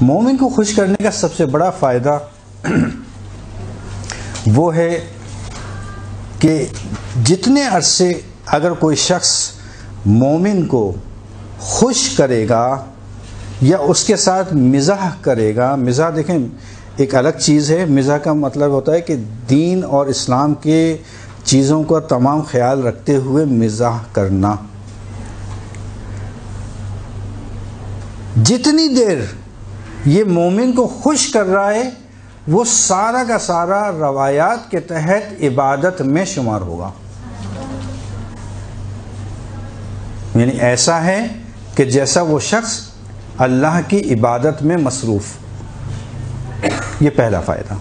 मोमिन को खुश करने का सबसे बड़ा फ़ायदा वो है कि जितने अरसे अगर कोई शख्स मोमिन को खुश करेगा या उसके साथ मिज़ाह करेगा, मिज़ाह देखें एक अलग चीज़ है। मिज़ाह का मतलब होता है कि दीन और इस्लाम के चीज़ों का तमाम ख्याल रखते हुए मिज़ाह करना। जितनी देर ये मोमिन को खुश कर रहा है वो सारा का सारा रवायात के तहत इबादत में शुमार होगा। यानी ऐसा है कि जैसा वो शख्स अल्लाह की इबादत में मसरूफ़। ये पहला फ़ायदा।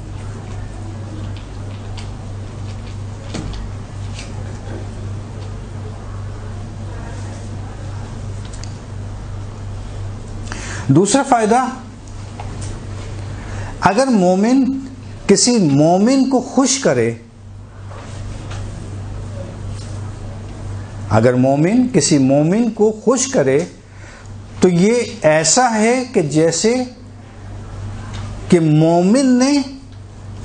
दूसरा फ़ायदा, अगर मोमिन किसी मोमिन को खुश करे, अगर मोमिन किसी मोमिन को खुश करे तो ये ऐसा है कि जैसे कि मोमिन ने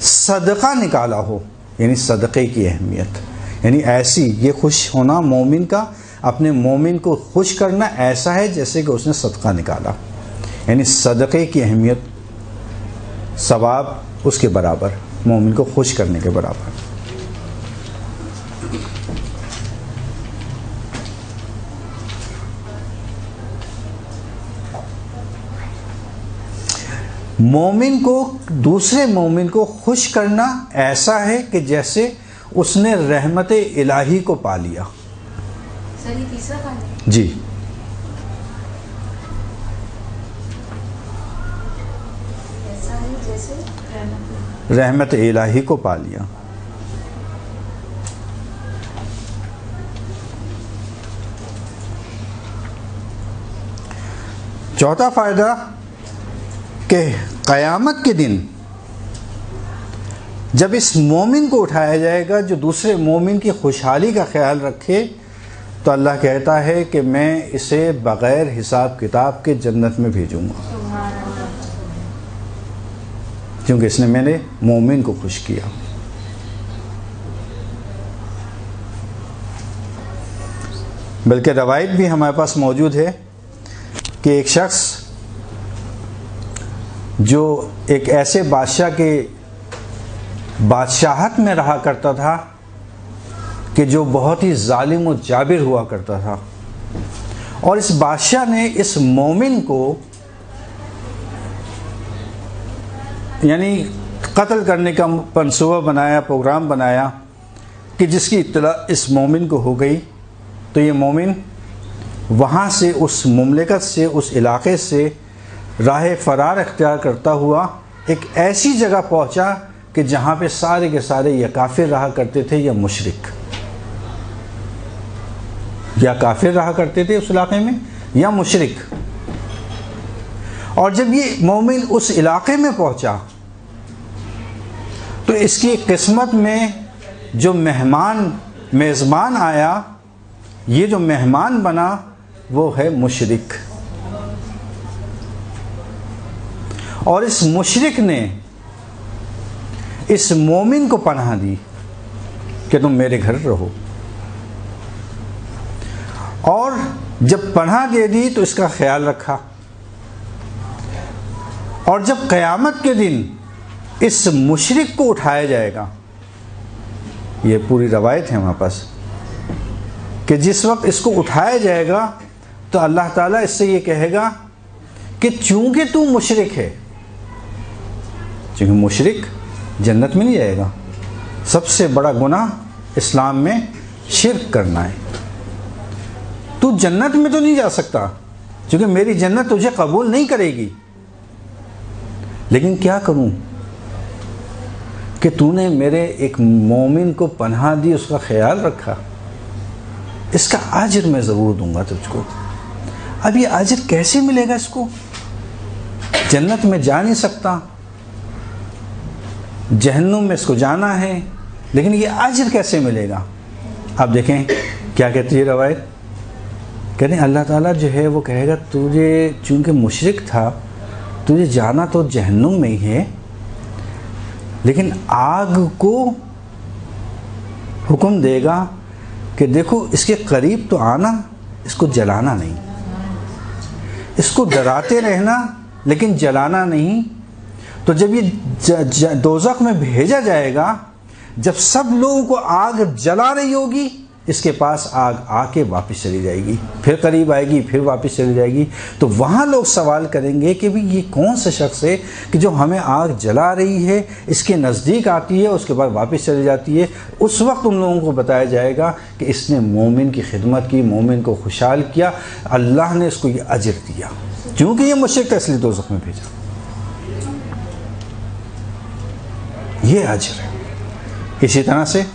सदका निकाला हो। यानी सदक़े की अहमियत, यानी ऐसी ये खुश होना मोमिन का, अपने मोमिन को खुश करना ऐसा है जैसे कि उसने सदका निकाला। यानी सदक़े की अहमियत, सवाब उसके बराबर, मोमिन को खुश करने के बराबर। मोमिन को दूसरे मोमिन को खुश करना ऐसा है कि जैसे उसने रहमत इलाही को पा लिया। सर ये तीसरा फ़ायदा जी, ऐसा है जैसे रहमत इलाही को पा लिया। चौथा फ़ायदा कि क़यामत के दिन जब इस मोमिन को उठाया जाएगा जो दूसरे मोमिन की खुशहाली का ख्याल रखे, तो अल्लाह कहता है कि मैं इसे बग़ैर हिसाब किताब के जन्नत में भेजूँगा, क्योंकि इसने मैंने मोमिन को खुश किया। बल्कि रवायत भी हमारे पास मौजूद है कि एक शख्स जो एक ऐसे बादशाह के बादशाहत में रहा करता था कि जो बहुत ही जालिम और जाबिर हुआ करता था, और इस बादशाह ने इस मोमिन को यानी कत्ल करने का मंसूबा बनाया, प्रोग्राम बनाया कि जिसकी इत्तला इस मोमिन को हो गई तो ये मोमिन वहाँ से, उस मुमलिकत से, उस इलाक़े से राह फ़रार इख्तियार करता हुआ एक ऐसी जगह पहुँचा कि जहाँ पे सारे के सारे या काफिर रहा करते थे या मुशरिक, या काफिर रहा करते थे उस इलाक़े में या मुशरिक। और जब ये मोमिन उस इलाक़े में पहुँचा तो इसकी किस्मत में जो मेज़बान आया, ये जो मेहमान बना वो है मुशरिक। और इस मुशरिक ने इस मोमिन को पनाह दी कि तुम मेरे घर रहो, और जब पनाह दे दी तो इसका ख्याल रखा। और जब क़यामत के दिन इस मुशरिक को उठाया जाएगा, ये पूरी रवायत है हमारे पास कि जिस वक्त इसको उठाया जाएगा तो अल्लाह ताला इससे ये कहेगा कि चूंकि तू मुशरिक है, क्योंकि मुशरिक जन्नत में नहीं जाएगा, सबसे बड़ा गुनाह इस्लाम में शिर्क करना है, तू जन्नत में तो नहीं जा सकता क्योंकि मेरी जन्नत तुझे कबूल नहीं करेगी। लेकिन क्या करूं कि तूने मेरे एक मोमिन को पनाह दी, उसका ख्याल रखा, इसका अजर मैं ज़रूर दूंगा तुझको। अब ये अजर कैसे मिलेगा इसको? जन्नत में जा नहीं सकता, जहन्नुम में इसको जाना है, लेकिन ये अजर कैसे मिलेगा? अब देखें क्या कहती है रवायत। कहते हैं अल्लाह ताला जो है वो कहेगा तुझे चूँकि मुशरिक था तुझे जाना तो जहन्नुम में ही है, लेकिन आग को हुक्म देगा कि देखो इसके करीब तो आना, इसको जलाना नहीं, इसको डराते रहना लेकिन जलाना नहीं। तो जब ये दोज़ख में भेजा जाएगा, जब सब लोगों को आग जला रही होगी, इसके पास आग आके वापस चली जाएगी, फिर करीब आएगी, फिर वापस चली जाएगी। तो वहाँ लोग सवाल करेंगे कि भाई ये कौन सा शख्स है कि जो हमें आग जला रही है, इसके नज़दीक आती है, उसके बाद वापस चली जाती है। उस वक्त उन लोगों को बताया जाएगा कि इसने मोमिन की खिदमत की, मोमिन को खुशहाल किया, अल्लाह ने इसको ये अजर दिया, क्योंकि ये मुशरिक था इसलिए दोज़ख में भेजा। ये अजर है। इसी तरह से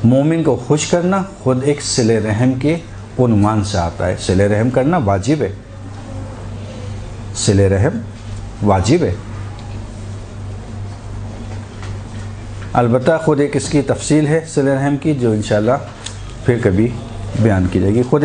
मोमिन को खुश करना खुद एक सिले रहम के उन्वान से आता है। सिले रहम करना वाजिब है, सिले रहम वाजिब है। अलबत्ता खुद एक इसकी तफसील है सिले रहम की, जो इंशाल्लाह फिर कभी बयान की जाएगी। खुद